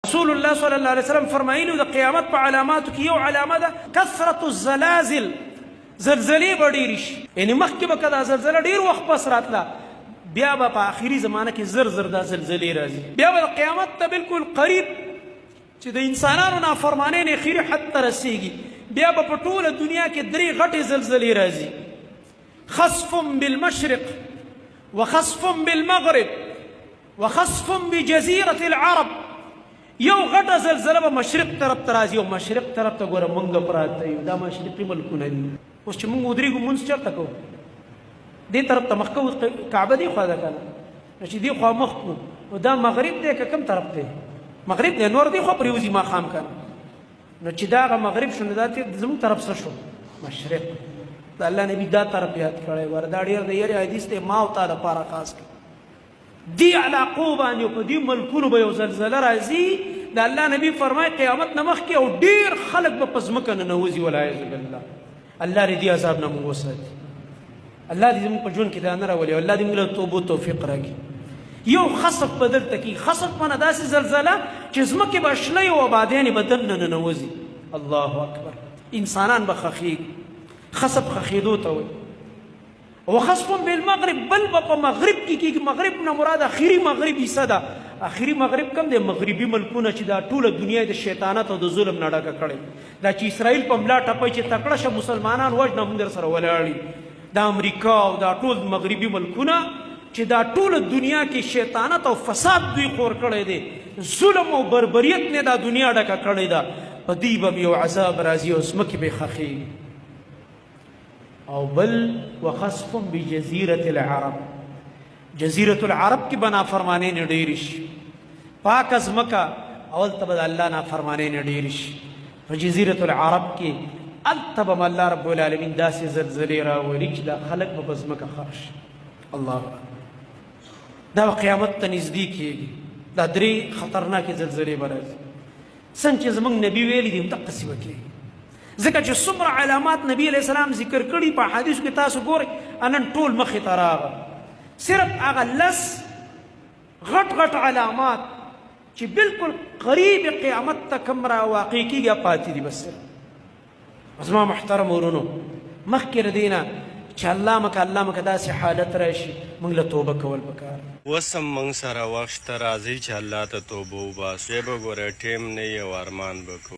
رسول الله صلی الله علیه وسلم فرمایلی د قیامت په علاماتو کې یو علامه ده کثرت الزلازل، زلزلې به ډېرې شي. یعنې مخکې به که دا زلزله ډېر وخت پس راتله، بیا به په آخري زمانه کې زر زر دا زلزلې راځي. بیا به د قیامت ته بالکل قریب چې د انسانانو نافرمانۍ نه اخري حد ته رسېږي، بیا به په ټوله دنیا کې 3 غټې زلزلې راځي. خسف بالمشرق وخسف بالمغرب وخسف بجزيرة العرب. یو غټه زلزله به مشرق طرف ته راځي، او مشرق طرف ته ګوره مونږ پراته یو، دا مشرقي ملکونه دي. اوس چې مونږ ودرېږو مونځ چېرته کوو؟ دې طرف ته مخ کوو، کعبه دې خوا ده که نه؟ نو چې دې خوا مخ کړو، نو دا مغرب دی که کوم طرف دی؟ مغرب دی. نور دې خوا پرېوځي ماښام که نه؟ نو چې دا هغه مغرب شو، نو دا زموږ طرف څه شو؟ مشرق. د الله نبي دا طرف یاد کړی وره، دا ډېر د یارې حدیث دی ما او تا دپاره خاص کړي. دی علاقو باندې او په دې ملکونو به یو زلزله راځي. د الله نبي فرمایي قیامت نه مخکې او ډېر خلک به په ځمکه ننوځي والعیاذ بالله. الله دې دې عذاب نه موږ وساتي. الله دې زموږ په ژوند کې دا نه راولي، او الله دې موږ له توبو توفیق راکړي. یو خسف به دلته کي، خسف مانه داسې زلزله چې ځمکې به شنې او آبادیانې به دننه ننوځي. الله اکبر. انسانان به خښېږي. خسف خښېدو ته وایي. وخسف بالمغرب، بل به په مغرب کې کېږي. مغرب نه مراد اخري مغرب حصه ده. اخري مغرب کم دی؟ مغربي ملکونه چې دا ټوله دنیا د شیطانت او د ظلم نه ډکه کړې. دا چې اسرائیل په ملا ټپی چې تکړه شه مسلمانان وژنه، موږ در سره ولاړ یو. دا امریکا او دا ټول مغربي ملکونه چې دا ټوله دنیا کې شیطانت او فساد دوی خور کړی دی، ظلم او بربریت نه دا دنیا ډکه کړې ده. په دې به یو عذاب راځي او ځمکې به خښېږي. او بل وخسف بجزيرة العرب، جزيرة العرب کې به نافرمانۍ نه ډېرې شي. پاکه ځمکه هلته به د الله نافرمانۍ نه ډېرې شي. په جزيرة العرب کې هلته به الله رب العالمین داسې زلزلې راولي چې دا خلک به په ځمکه خښ شي. الله دا به قیامت ته نږدې کېږي. دا 3 خطرناکې زلزلې به راځي. څنګه چې زموږ نبي ویلي دي همدقسې به کېږي. ځکه چې څومره علامات نبی علیه السلام ذکر کړي په حدیثو کې تاسو ګورئ، نن ټول مخې ته راغله. صرف هغه 10 غټ غټ علامات چې بالکل قریب قیامت ته کوم راواقع کېږي پاتې دي. بس صرف زما محترم ورونو، مخکې له دې نه چې الله مکه داسې حالت راشي، موږ له توبه کول پکار. اوس هم موږ سره وخت ته راځئ چې الله ته توبه وباسو. به ګوره ټیم نه یې او ارمان به کوو.